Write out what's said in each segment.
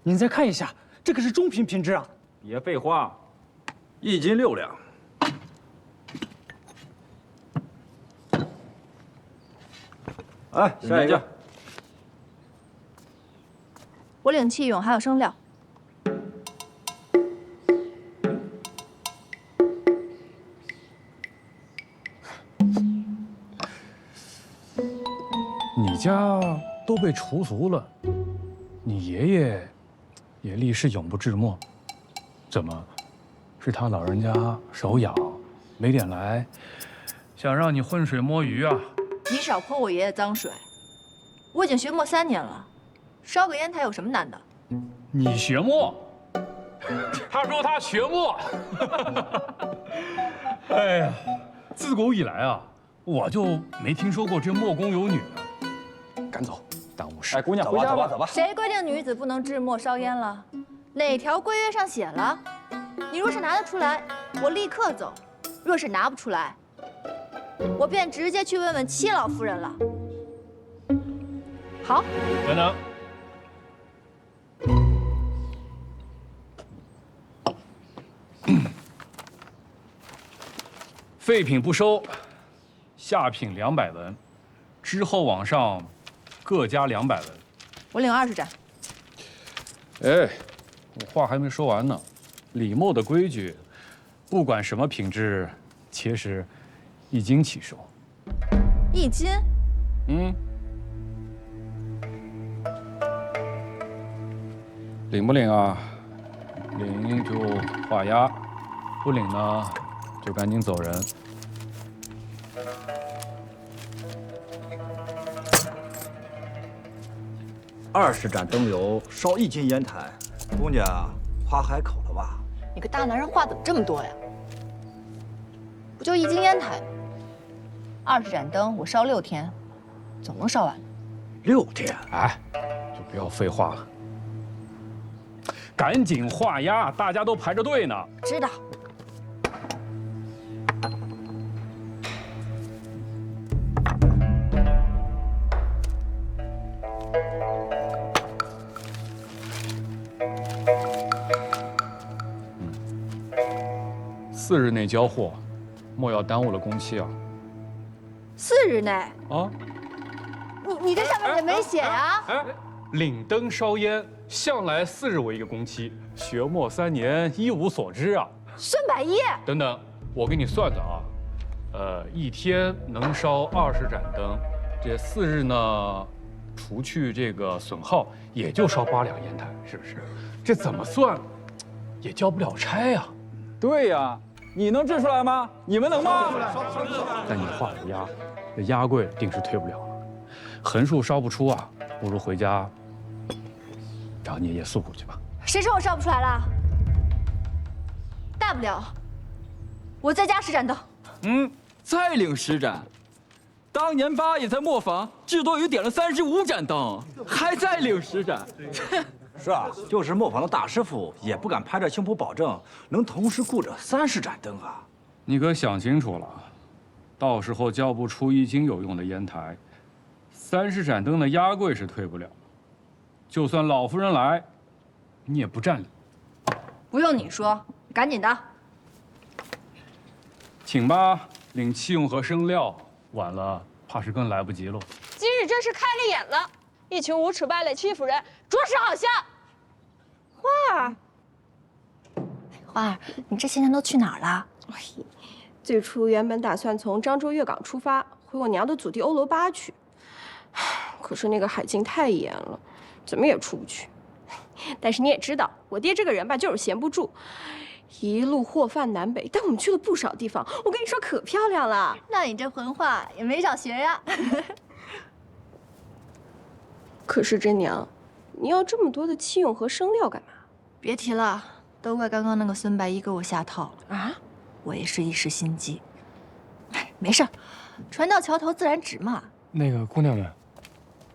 您再看一下，这可是中品品质啊！别废话，1斤6两。哎，下一个。我领器用还有生料。你家都被除族了，你爷爷也立誓永不治墨，怎么？是他老人家手痒，没点来，想让你浑水摸鱼啊？你少泼我爷爷脏水，我已经学墨3年了，烧个烟台有什么难的？你学墨？他说他学墨。哎呀，自古以来啊，我就没听说过这墨工有女的。赶走，耽误事。哎，姑娘，回家吧，走吧。谁规定女子不能制墨烧烟了？哪条规约上写了？你若是拿得出来，我立刻走；若是拿不出来，我便直接去问问戚老夫人了。好，等等。废品不收，下品200文，之后往上各加200文。我领20盏。哎，我话还没说完呢。李墨的规矩，不管什么品质，且使1斤起收。1斤？嗯。领不领啊？领就画押，不领呢，就赶紧走人。20盏灯油烧1斤烟台，姑娘夸海口了吧？你个大男人话怎么这么多呀？不就1斤烟台吗？20盏灯我烧6天，总能烧完。6天？哎，就不要废话了，赶紧画押，大家都排着队呢。知道。4日内交货，莫要耽误了工期啊。4日内啊？你这上面也没写呀？哎，领灯烧烟向来4日为一个工期，学墨3年一无所知啊。孙百一，等等，我给你算算啊，1天能烧20盏灯，这4日呢，除去这个损耗，也就烧8两烟台，是不是？这怎么算，也交不了差呀。对呀，你能制出来吗？你们能吗？但你画了押，这押柜定是退不了了。横竖烧不出啊，不如回家找你爷爷诉苦去吧。谁说我烧不出来了？大不了我再加10盏灯。再领10盏。当年八爷在磨坊至多也点了35盏灯，还再领10盏。是啊，就是磨坊的大师傅也不敢拍着胸脯保证能同时顾着30盏灯啊。你可想清楚了，到时候交不出1斤有用的烟台，30盏灯的押柜是退不了。就算老夫人来，你也不占理。不用你说，赶紧的。请吧，领器用和生料，晚了怕是更来不及喽。今日真是开了眼了，一群无耻败类欺负人，着实好笑。花儿，花儿，你这些年都去哪儿了？最初原本打算从漳州粤港出发，回我娘的祖地欧罗巴去，可是那个海禁太严了，怎么也出不去。但是你也知道，我爹这个人吧，就是闲不住，一路货贩南北，带我们去了不少地方。我跟你说，可漂亮了。那你这混话也没少学呀。可是真娘，你要这么多的器用和生料干嘛？别提了，都怪刚刚那个孙白衣给我下套了啊！我也是一时心急。没事儿，船到桥头自然直嘛。那个姑娘们，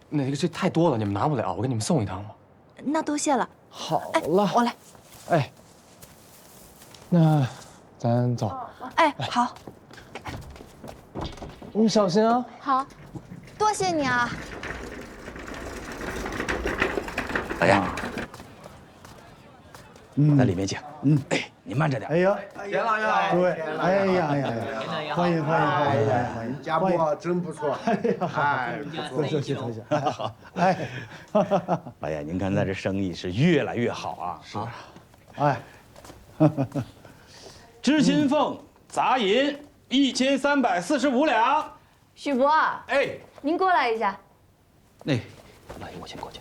那个这太多了，你们拿不了，我给你们送一趟吧。那多谢了。好了，我来。哎，那咱走。哎，好。你们小心啊。好，多谢你啊。哎呀，在里面请。哎，你慢着点。哎呀，田老爷好，诸位，哎呀呀呀，欢迎欢迎欢迎欢迎，家播真不错。哎呀，哎，坐下坐下，好，哎，老爷，您看咱这生意是越来越好啊。是啊，哎，知心凤杂银1345两。许博，哎，您过来一下。哎，老爷，我先过去。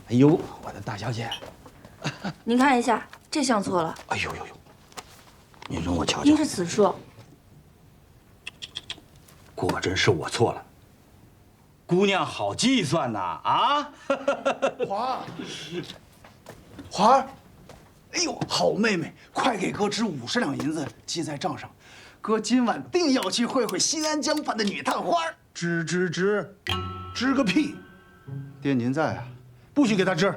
哎呦，我的大小姐！您看一下，这项错了。哎呦呦呦！您容我瞧瞧。应是此数。果真是我错了。姑娘好计算呐！啊，华儿，哎呦，好妹妹，快给哥支50两银子，记在账上。哥今晚定要去会会新安江畔的女探花。支个屁！爹您在啊？不许给他支。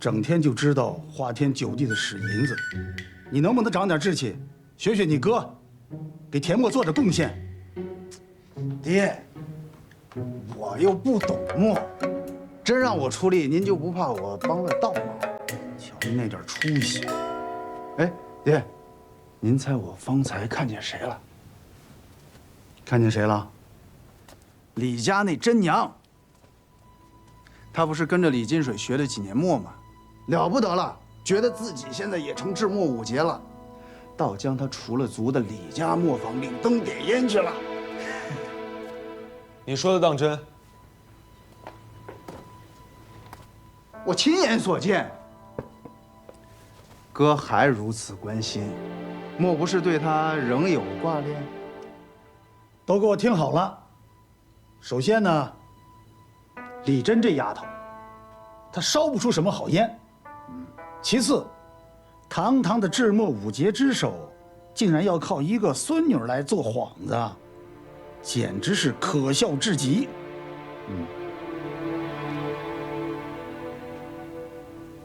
整天就知道花天酒地的使银子，你能不能长点志气，学学你哥，给田墨做点贡献？爹，我又不懂墨，真让我出力，您就不怕我帮了倒忙？瞧你那点出息！哎，爹，您猜我方才看见谁了？看见谁了？李家那真娘。她不是跟着李金水学了几年墨吗？了不得了，觉得自己现在也成制墨五杰了，倒将他除了族的李家磨坊领灯点烟去了。你说的当真？我亲眼所见。哥还如此关心，莫不是对他仍有挂恋？都给我听好了。首先呢，李珍这丫头，她烧不出什么好烟。其次，堂堂的制墨五杰之首，竟然要靠一个孙女来做幌子，简直是可笑至极。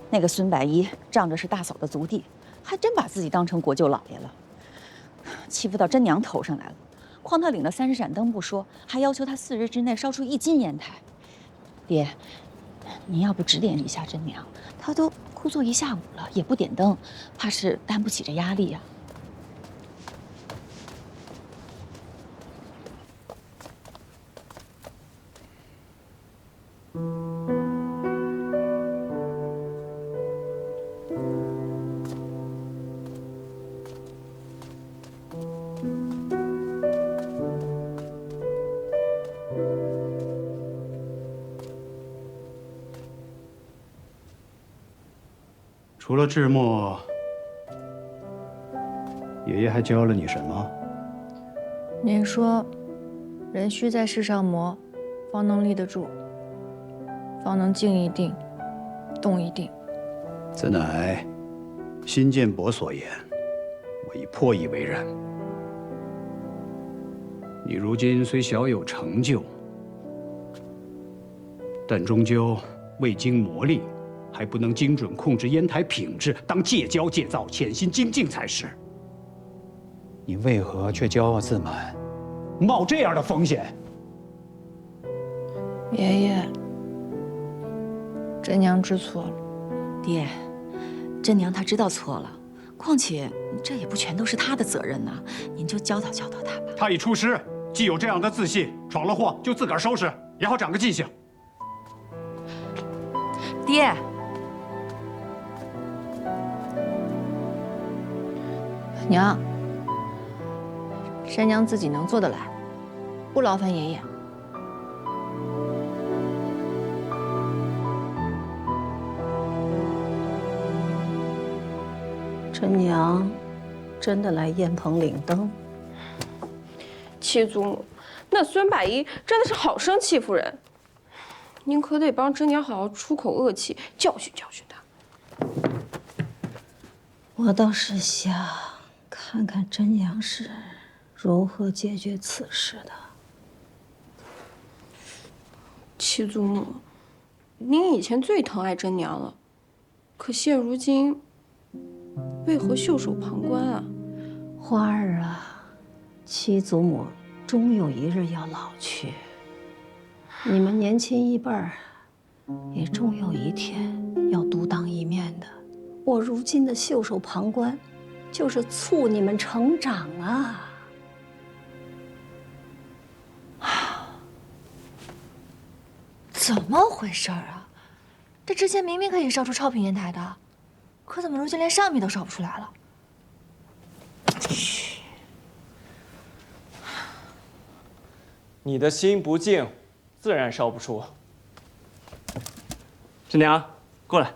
那个孙百一仗着是大嫂的族弟，还真把自己当成国舅老爷了，欺负到真娘头上来了。诓他领了30盏灯不说，还要求他4日之内烧出1斤烟台。爹，您要不指点一下真娘，她都枯坐一下午了，也不点灯，怕是担不起这压力呀。除了制墨，爷爷还教了你什么？您说，人需在世上磨，方能立得住，方能静一定，动一定。此乃辛建伯所言，我已颇以为然。你如今虽小有成就，但终究未经磨砺，还不能精准控制烟台品质，当戒骄戒躁，潜心精进才是。你为何却骄傲自满，冒这样的风险？爷爷，真娘知错了。爹，真娘她知道错了，况且这也不全都是她的责任呐，您就教导教导她吧。他已出师，既有这样的自信，闯了祸就自个儿收拾，也好长个记性。爹，娘，真娘自己能做得来，不劳烦爷爷。真娘真的来燕棚领灯？七祖母，那孙百一真的是好生欺负人，您可得帮真娘好好出口恶气，教训教训她。我倒是想看看真娘是如何解决此事的。七祖母，您以前最疼爱真娘了，可现如今为何袖手旁观啊？花儿啊，七祖母终有一日要老去，你们年轻一辈儿也终有一天要独当一我如今的袖手旁观，就是促你们成长啊。怎么回事啊？这之前明明可以烧出超频烟台的，可怎么如今连上品都烧不出来了？你的心不静，自然烧不出。这娘，过来。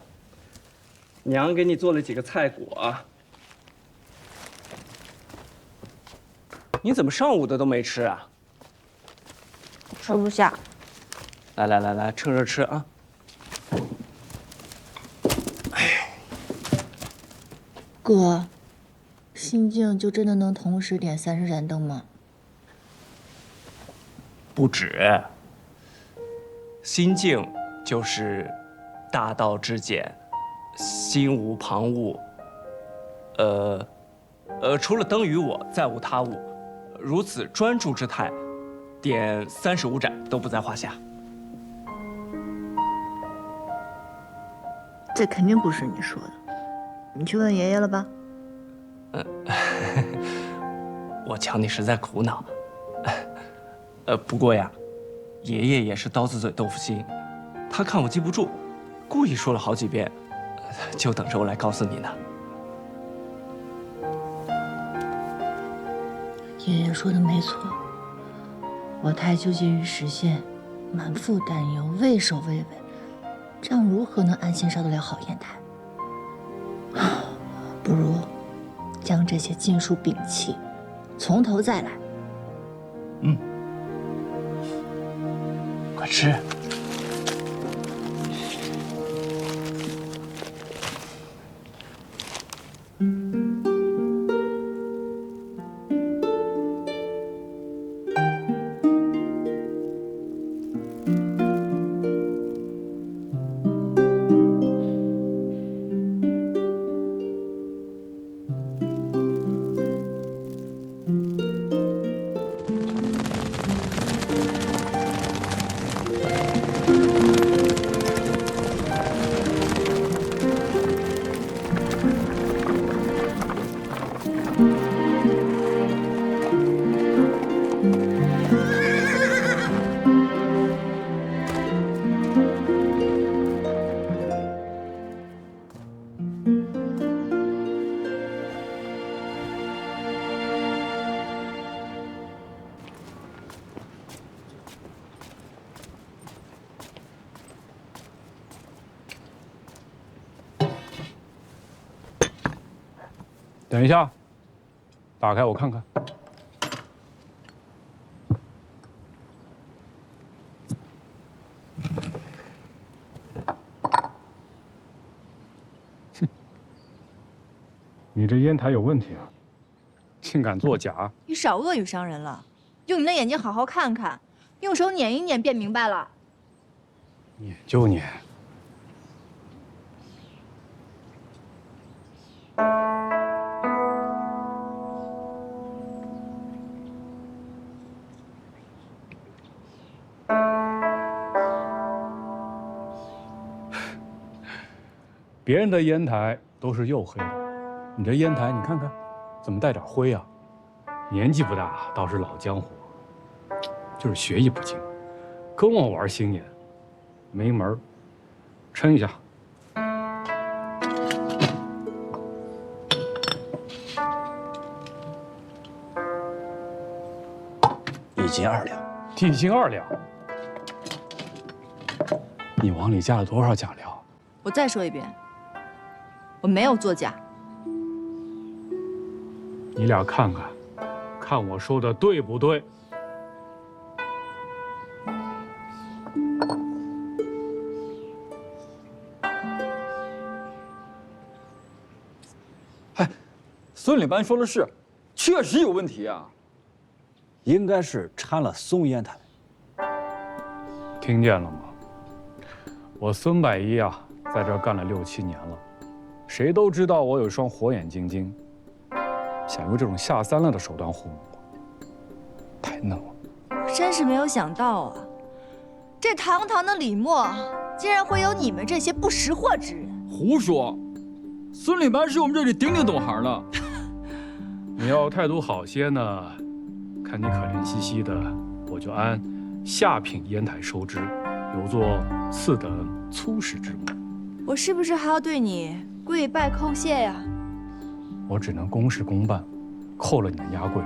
娘给你做了几个菜果啊。你怎么上午的都没吃啊？吃不下。来，趁热吃啊！哥，心静就真的能同时点30盏灯吗？不止。心静就是大道至简，心无旁骛。除了灯与我，再无他物。如此专注之态，点35盏都不在话下。这肯定不是你说的，你去问爷爷了吧？我瞧你是在苦恼。不过呀，爷爷也是刀子嘴豆腐心，他看我记不住，故意说了好几遍，就等着我来告诉你呢。爷爷说的没错，我太纠结于实现，满腹担忧，畏首畏尾，这样如何能安心烧得了好烟台？不如将这些禁术摒弃，从头再来。快吃。等一下，打开我看看。哼，你这烟台有问题啊，竟敢作假！你少恶语伤人了，用你的眼睛好好看看，用手捻一捻便明白了。撵就撵。别人的烟台都是黝黑的，你这烟台你看看，怎么带点灰啊？年纪不大，倒是老江湖，就是学艺不精，跟我玩心眼，没门儿。称一下。1斤2两。1斤2两。你往里加了多少假料？我再说一遍，我没有作假。你俩看看，看我说的对不对？嗨，孙领班说的是，确实有问题啊。应该是掺了松烟台。听见了吗？我孙百一啊，在这儿干了6、7年了，谁都知道我有双火眼金睛。想用这种下三滥的手段糊弄我，太嫩了。我真是没有想到啊，这堂堂的李默，竟然会有你们这些不识货之人。胡说！孙领班是我们这里顶顶懂行的。你要态度好些呢，看你可怜兮兮的，我就按下品烟台收之，留作次等粗食之物。我是不是还要对你跪拜叩谢呀？我只能公事公办，扣了你的压柜。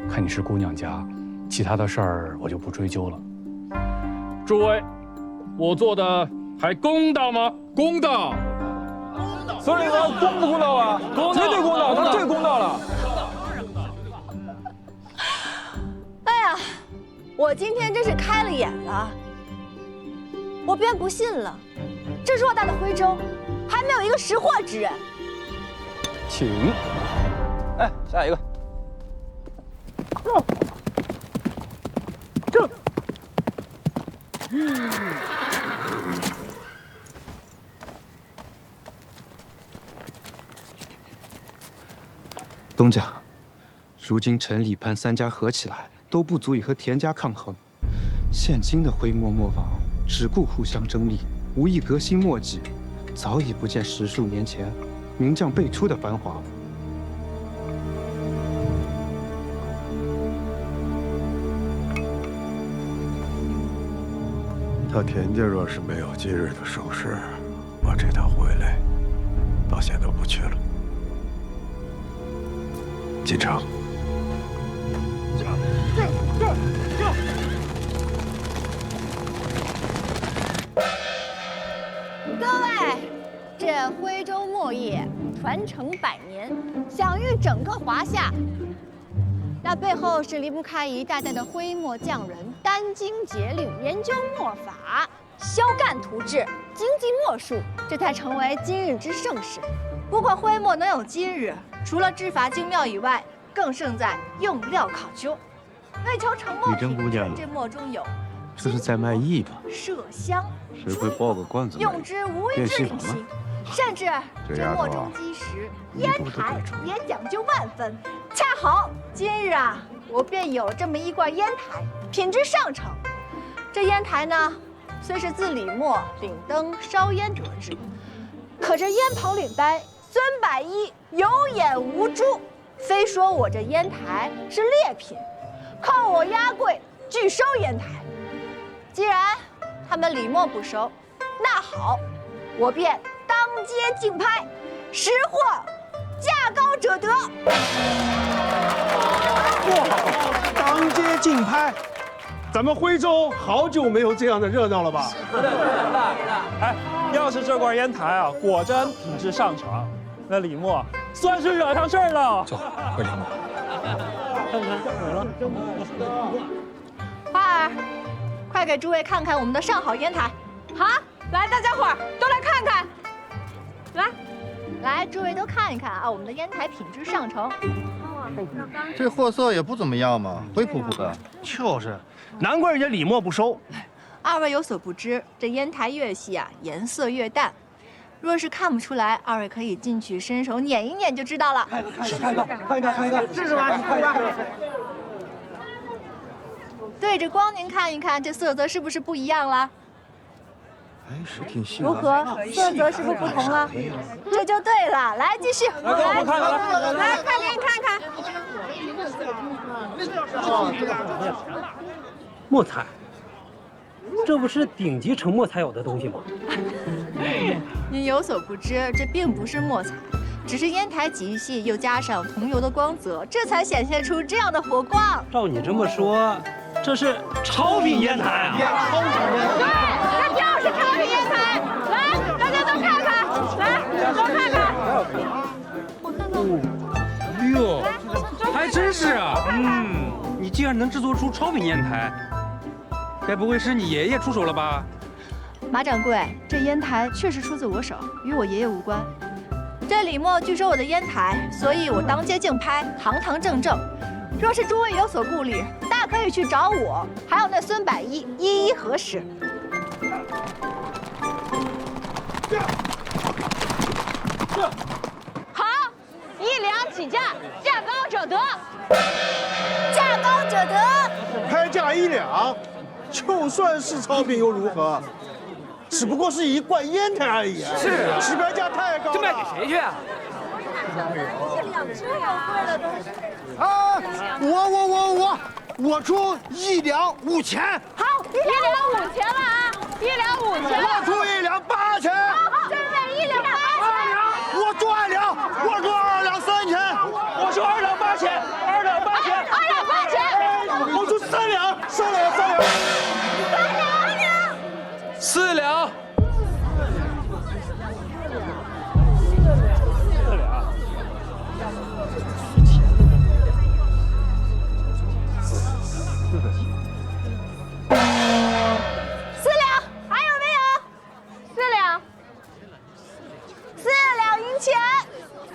看你是姑娘家，其他的事儿我就不追究了。诸位，我做的还公道吗？公道。孙领班公不公道啊？绝对公道，他最公道了。哎呀，我今天真是开了眼了。我便不信了，这偌大的徽州，还没有一个识货之人。请。哎，下一个。这。东家，如今陈、李、潘三家合起来都不足以和田家抗衡。现今的徽墨磨坊只顾互相争利，无意革新墨迹，早已不见10数年前名将辈出的繁华。他田家若是没有今日的收拾，我这趟回来到现在都不去了。进城。各位，这徽州墨业传承100年，享誉整个华夏。那背后是离不开一代代的徽墨匠人殚精竭虑研究墨法，削干涂制，精进墨术，这才成为今日之盛世。不过徽墨能有今日，除了制法精妙以外，更胜在用料考究。为求成墨玉珍姑娘，这墨中有这是在卖艺吧？麝香，谁会抱个罐子用之无一之理性，甚至这墨中基石、烟台也讲究万分。恰好今日啊，我便有这么一罐烟台，品质上乘。这烟台呢，虽是自李默领灯烧烟得知，可这烟棚领班孙百一有眼无珠，非说我这烟台是劣品，扣我押柜拒收烟台。既然他们李默不收，那好，我便当街竞拍，识货价高者得。哇，当街竞拍，咱们徽州好久没有这样的热闹了吧？哎，要是这罐烟台啊，果真品质上乘，那李默算是惹上事儿了。走，回李默。看看怎么了？花儿，快给诸位看看我们的上好烟台。好，来，大家伙儿都来看看。来，诸位都看一看啊，我们的烟台品质上乘。这货色也不怎么样嘛，灰扑扑的。就是，难怪人家李默不收。二位有所不知，这烟台越细啊，颜色越淡。若是看不出来，二位可以进去伸手捻一捻就知道了。看一看，试试吧，你看吧。对着光您看一看，这色泽是不是不一样了？哎，是挺细。如何？色泽是不是不同了？这就对了。来，继续。来，给我们看看，来，快给你看看。墨彩，这不是顶级成墨才有的东西吗？您有所不知，这并不是墨彩，只是烟台极细，又加上桐油的光泽，这才显现出这样的火光。照你这么说，这是超品烟台啊！对，这就是超品烟台。来，大家都看看，来，都看看。我看看。哟，还真是啊。你竟然能制作出超品烟台，该不会是你爷爷出手了吧？马掌柜，这烟台确实出自我手，与我爷爷无关。这李默拒收我的烟台，所以我当街竞拍，堂堂正正。若是诸位有所顾虑，大可以去找我，还有那孙百一一核实。好，1两起价，价高者得。价高者得。拍价1两，就算是超品又如何？只不过是一罐烟台而已啊！是啊，起标价太高了。这卖给谁去啊？啊！我出1两5钱。好，1两5钱了啊！1两5钱。我出1两8钱。这位1两8钱。我出2两，我出2两3钱。我出2两8钱，2两8钱，2两8钱。我出3两，3两，3两。4两。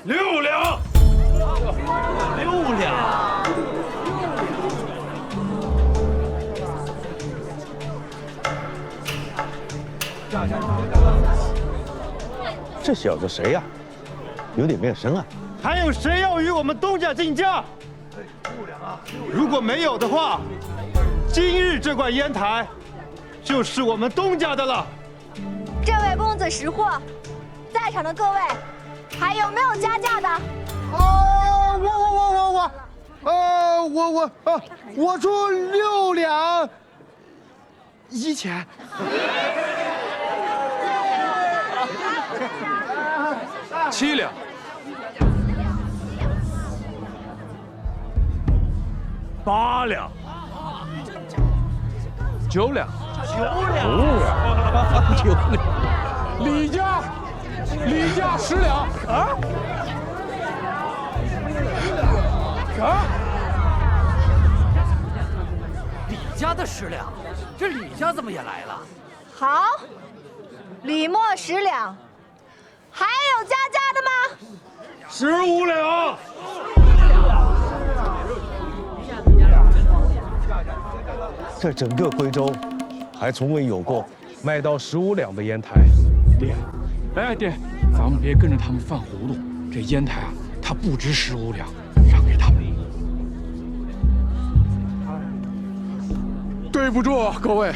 6两，6两。这小子谁呀？有点面生啊！还有谁要与我们东家竞价？如果没有的话，今日这罐烟台就是我们东家的了。这位公子识货，在场的各位，还有没有加价的？我出6两1钱。7两。8两。9两。李家10两啊！李家的10两，这李家怎么也来了？好，李默10两，还有加价的吗？15两。这整个贵州，还从未有过卖到15两的烟台。爹，哎爹，咱们别跟着他们犯葫芦。这烟台啊，它不值15两，让给他们。对不住各位，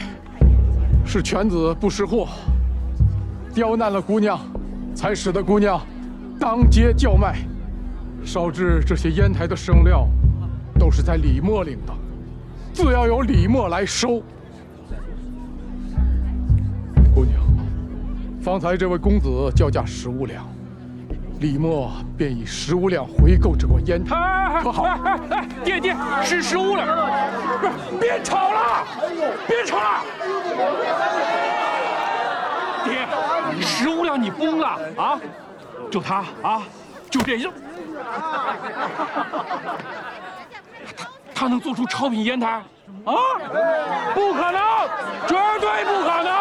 是犬子不识货，刁难了姑娘，才使得姑娘当街叫卖，烧制这些烟台的生料，都是在李默领的，自要由李默来收。姑娘，方才这位公子叫价15两，李默便以15两回购这罐烟台，可好？哎，爹，是15两，不是，别吵了，别吵了。爹，15两你疯了啊？就他啊，就这样，他能做出超品烟台啊？不可能，绝对不可能。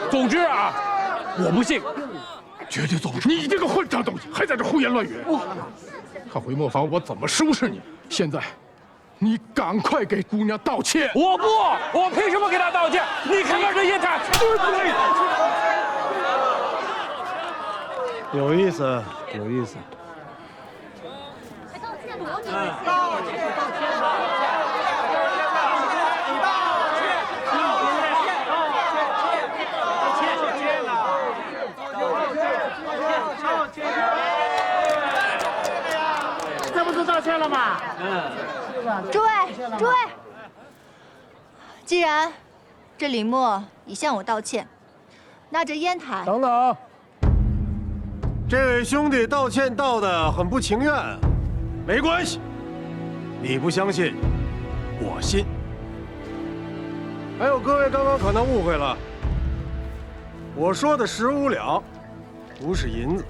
总之啊，我不信，绝对做不出。你这个混账东西，还在这胡言乱语！看回磨坊我怎么收拾你！现在，你赶快给姑娘道歉！我不，我凭什么给她道歉？你看看这烟台，对不对？有意思，有意思。这不是道歉了吗？诸位，既然这李默已向我道歉，那这烟台……等等，这位兄弟道歉道得很不情愿，没关系，你不相信，我信。还有各位刚刚可能误会了，我说的15两，不是银子。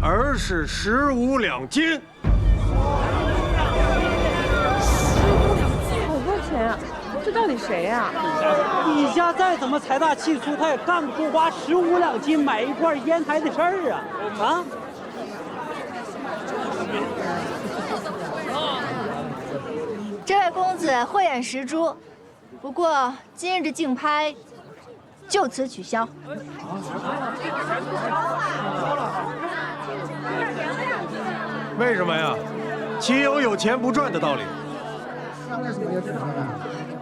而是15两金。好多钱啊！这到底谁呀？李家再怎么财大气粗，他也干不出花15两金买一罐烟台的事儿啊！啊！这位公子慧眼识珠，不过今日的竞拍就此取消。为什么呀？岂有钱不赚的道理？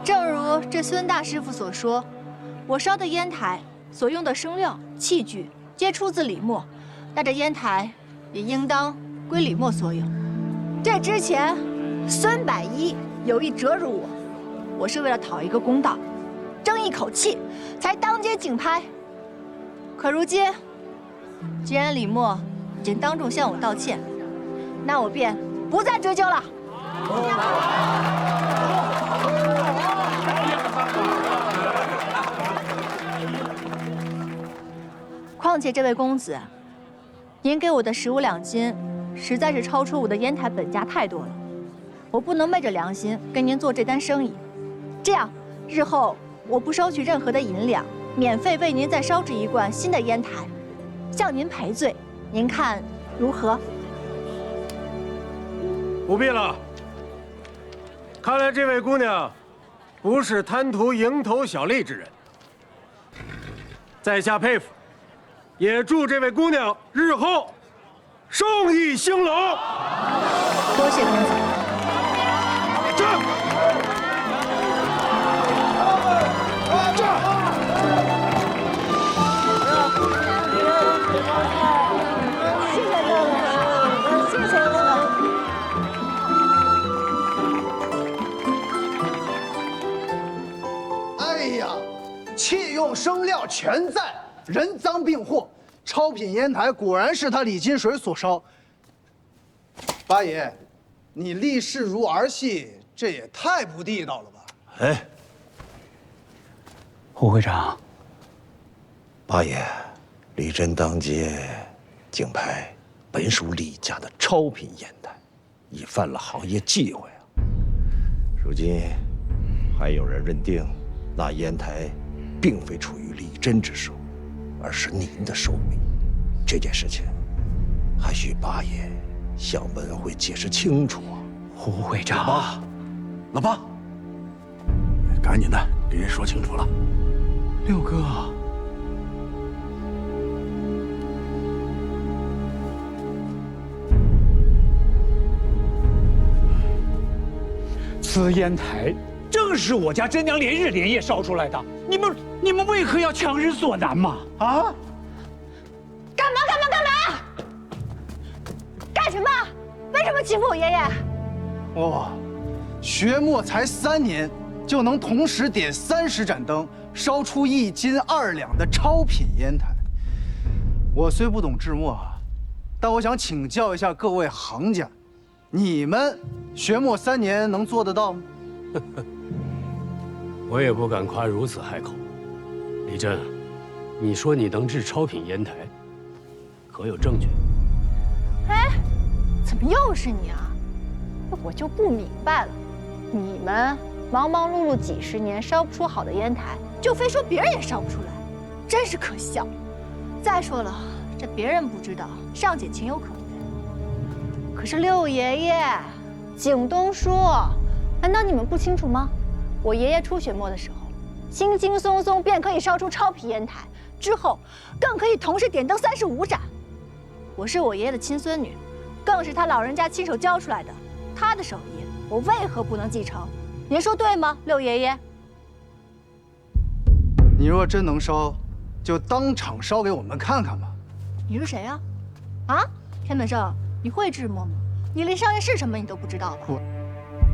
正如这孙大师傅所说，我烧的烟台所用的生料器具皆出自李默，那这烟台也应当归李默所有。这之前，孙百一有意折辱我，我是为了讨一个公道，争一口气，才当街竞拍。可如今，既然李默已经当众向我道歉，那我便不再追究了。况且这位公子，您给我的15两金，实在是超出我的烟台本价太多了，我不能昧着良心跟您做这单生意。这样，日后我不收取任何的银两，免费为您再烧制一罐新的烟台，向您赔罪，您看如何？不必了。看来这位姑娘不是贪图蝇头小利之人，在下佩服，也祝这位姑娘日后生意兴隆。多谢公子。站！谢谢哥哥，谢谢哥哥。哎呀，器用生料全在，人赃并获。超品烟台果然是他李金水所烧。八爷，你立誓如儿戏，这也太不地道了吧？哎，胡会长，八爷，李真当街竞拍，本属李家的超品烟台，已犯了行业忌讳啊。如今还有人认定那烟台并非出于李真之手，而是您的手笔。这件事情还需八爷向文会解释清楚啊。胡会长，老八，赶紧的给人说清楚了。六哥，此烟台正是我家真娘连日连夜烧出来的，你们为何要强人所难嘛？啊！干什么？为什么欺负我爷爷？哦，学墨才3年，就能同时点30盏灯，烧出1斤2两的超品烟台。我虽不懂制墨，但我想请教一下各位行家，你们学墨3年能做得到吗？我也不敢夸如此海口。李真，你说你能制超品烟台，可有证据？哎，怎么又是你啊？我就不明白了，你们忙忙碌碌几十年烧不出好的烟台，就非说别人也烧不出来，真是可笑。再说了，这别人不知道，尚且情有可原。可是六爷爷、景东叔，难道你们不清楚吗？我爷爷出学墨的时候，轻轻松松便可以烧出超品烟台，之后更可以同时点灯35盏。我是我爷爷的亲孙女，更是他老人家亲手教出来的，他的手艺我为何不能继承？您说对吗，六爷爷？你若真能烧，就当场烧给我们看看吧。你是谁呀？啊，田本胜，你会制墨吗？你连商业是什么你都不知道吧？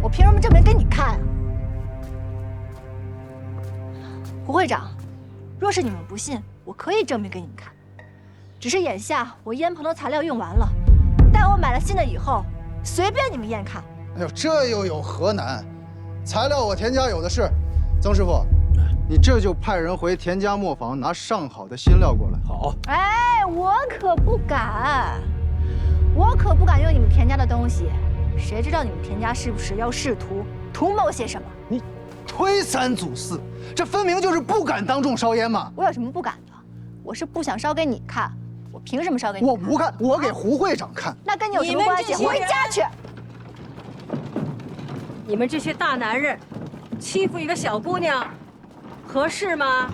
我凭什么证明给你看啊？胡会长，若是你们不信，我可以证明给你们看。只是眼下我烟棚的材料用完了，待我买了新的以后，随便你们验看。哎呦，这又有何难？材料我田家有的是。曾师傅，你这就派人回田家磨坊拿上好的新料过来。好。哎，我可不敢用你们田家的东西。谁知道你们田家是不是要试图图谋些什么？你推三阻四，这分明就是不敢当众烧烟嘛！我有什么不敢的？我是不想烧给你看，我凭什么烧给你看？我不看，我给胡会长看。那跟你有什么关系？回家去！你们这些大男人，欺负一个小姑娘，合适吗？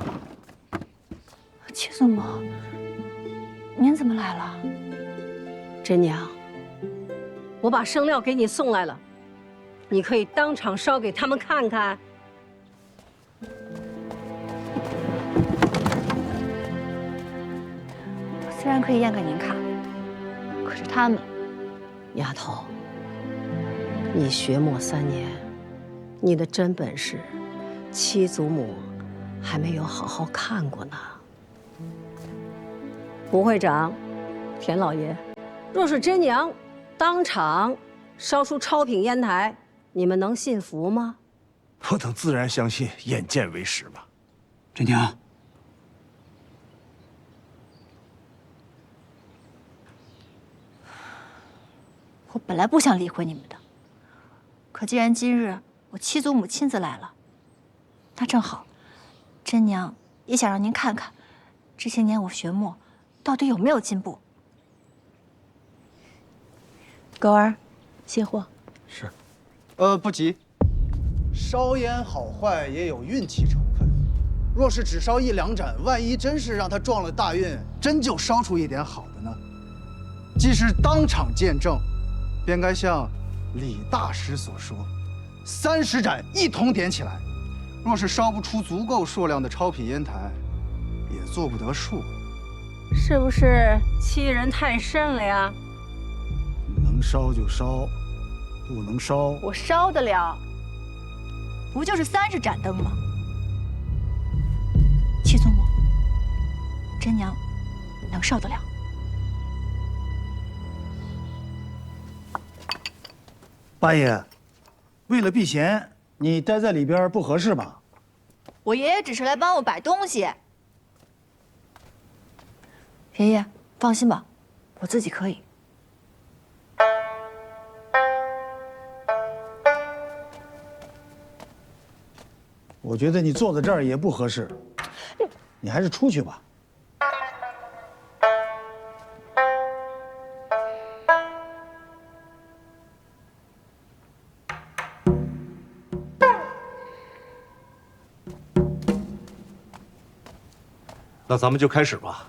七祖母，您怎么来了？真娘，我把生料给你送来了，你可以当场烧给他们看看。虽然可以验个年卡，可是他们，丫头，你学墨3年，你的真本事，七祖母还没有好好看过呢。吴会长，田老爷，若是真娘当场烧出超品烟台，你们能信服吗？我等自然相信，眼见为实吧。真娘，我本来不想理会你们的，可既然今日我七祖母亲自来了，那正好，真娘也想让您看看，这些年我学墨到底有没有进步。狗儿，卸货。是。不急。烧烟好坏也有运气成分。若是只烧1、2盏，万一真是让他撞了大运，真就烧出一点好的呢？既是当场见证，便该像李大师所说，30盏一同点起来。若是烧不出足够数量的超品烟台，也做不得数。是不是欺人太甚了呀？能烧就烧，不能烧，我烧得了，不就是30盏灯吗？七祖母，真娘能烧得了。八爷，为了避嫌，你待在里边不合适吧？我爷爷只是来帮我摆东西。爷爷，放心吧，我自己可以。我觉得你坐在这儿也不合适，你还是出去吧。那咱们就开始吧。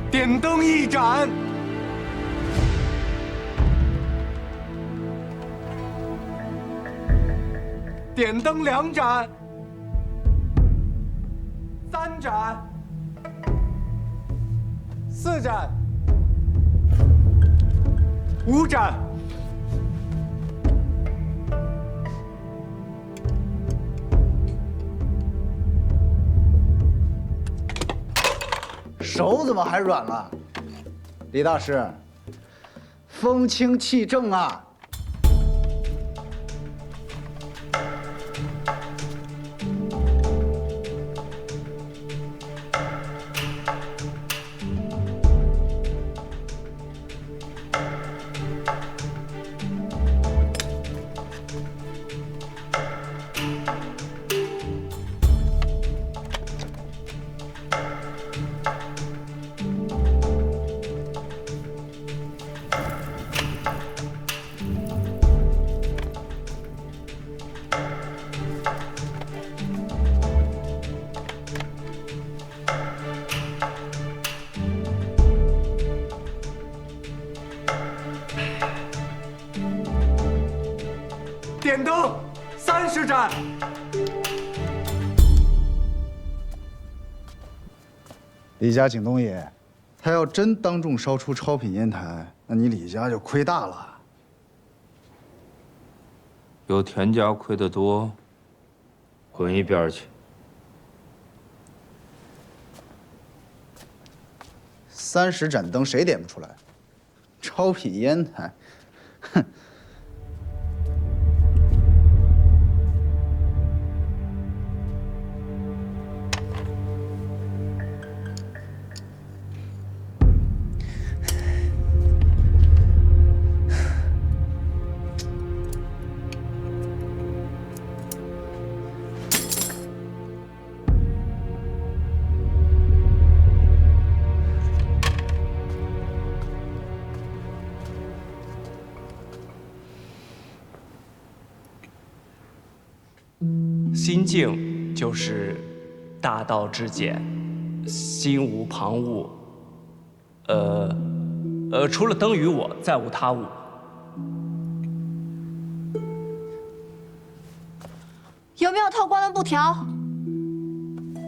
点灯1盏，点灯2盏，3盏，4盏，5盏，手怎么还软了？李大师，风清气正啊！点灯30盏。李家景东爷，他要真当众烧出超品烟台，那你李家就亏大了。有田家亏得多，滚一边去。30盏灯谁点不出来？超品烟台，哼！心静就是大道至简，心无旁骛。除了灯与我，再无他物。有没有透光的布条？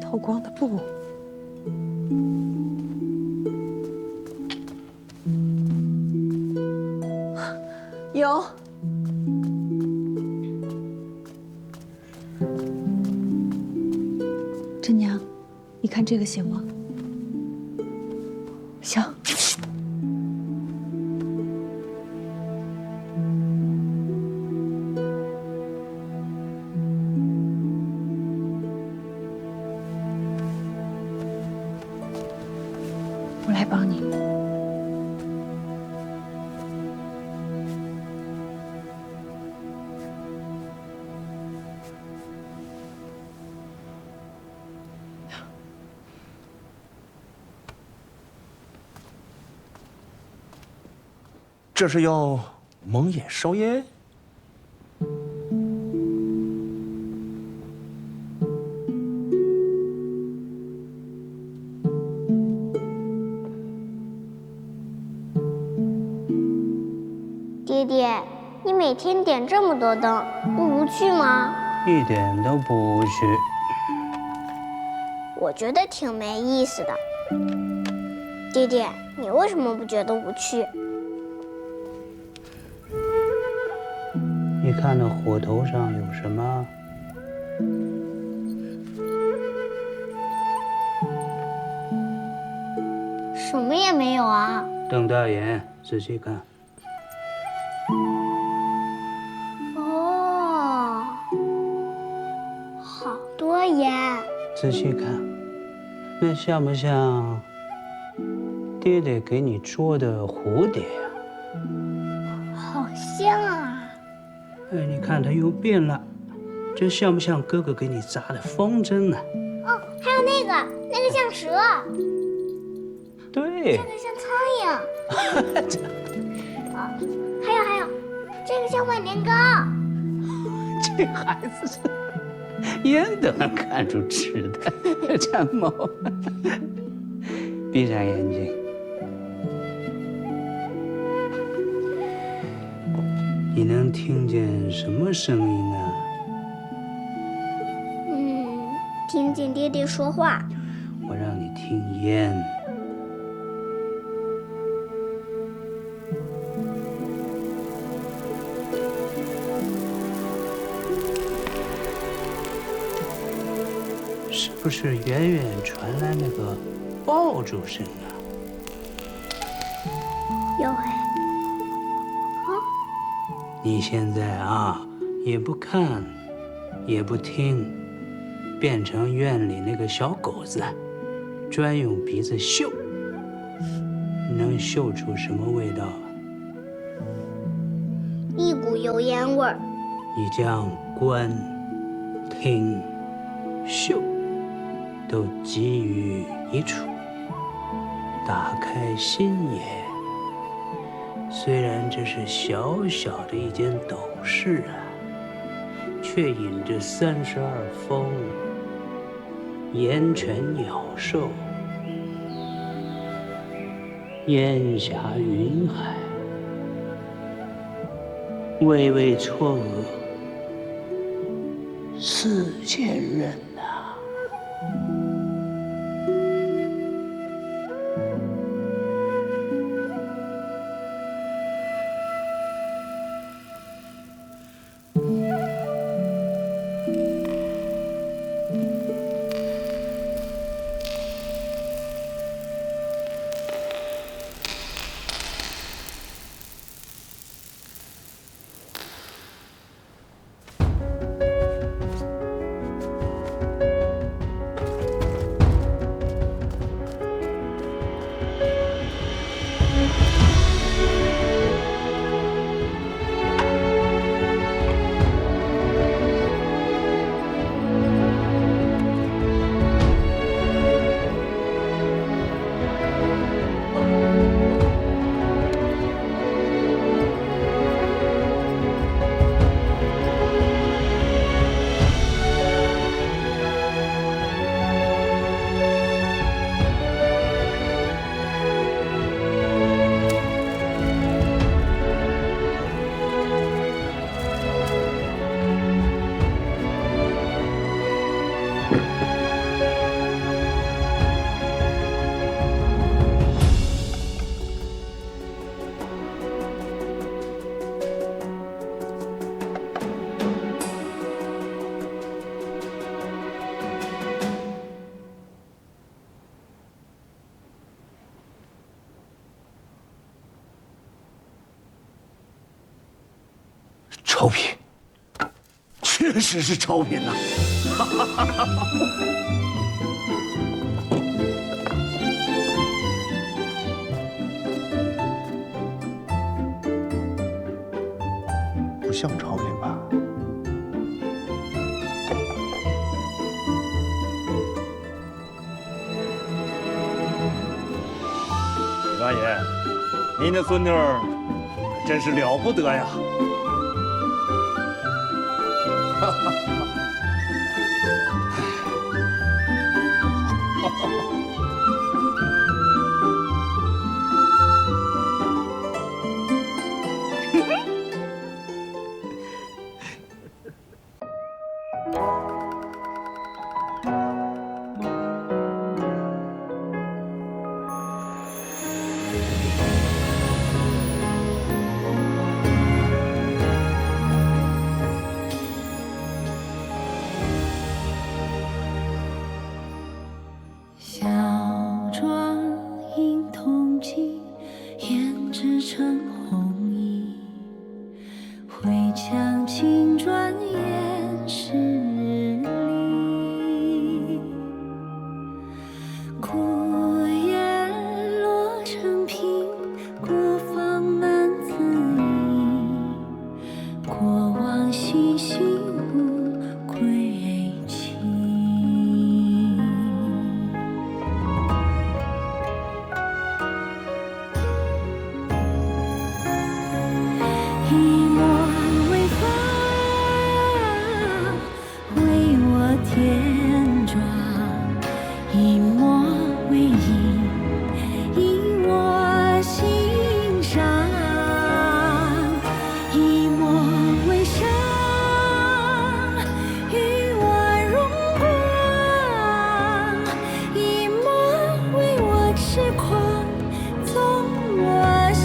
透光的布。有。真娘，你看这个行吗？行。我来帮你。这是要蒙眼烧烟？爹爹，你每天点这么多灯，不无趣吗？一点都不无趣。我觉得挺没意思的。爹爹，你为什么不觉得无趣？你看那火头上有什么？什么也没有啊。瞪大眼，仔细看。哦，好多烟。仔细看，那像不像爹爹给你捉的蝴蝶呀？好像啊。哎，你看它又变了，这像不像哥哥给你扎的风筝呢？哦，还有那个像蛇，对，这个像苍蝇。啊，还有，这个像万年糕。这孩子是眼都能看出吃的，张某，闭上眼睛。你能听见什么声音啊？听见爹爹说话。我让你听烟。是不是远远传来那个爆竹声啊？有哎。你现在啊，也不看，也不听，变成院里那个小狗子，专用鼻子嗅，能嗅出什么味道？一股油烟味儿。你将观、听、嗅都集于一处，打开心眼。虽然这是小小的一间斗室啊，却引着32峰，岩泉鸟兽，烟霞云海，微微错愕4000人呐。超品，确实是超品呐！不像超品吧？李大爷，您的孙女儿真是了不得呀！哈哈。小妆映铜镜，胭脂成红衣。回墙轻转眼十里，孤雁落成萍，孤芳难自已。过往细细无归期。一抹微发，为我添妆；一抹微影，以我欣赏；一抹微笑，与我荣光；一抹为我痴狂，纵我心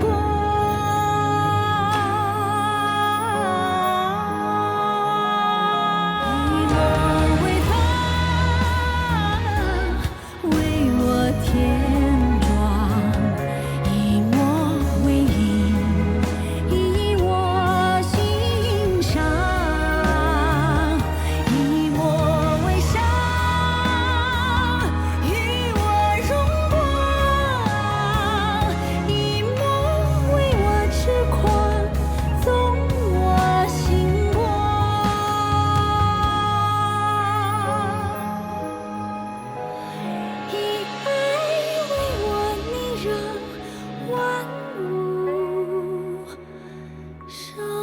光。添妆，以墨为引，以我欣赏；以墨为笑，与我荣光；以墨为我痴狂，纵我心光。以爱为我宁让万物收。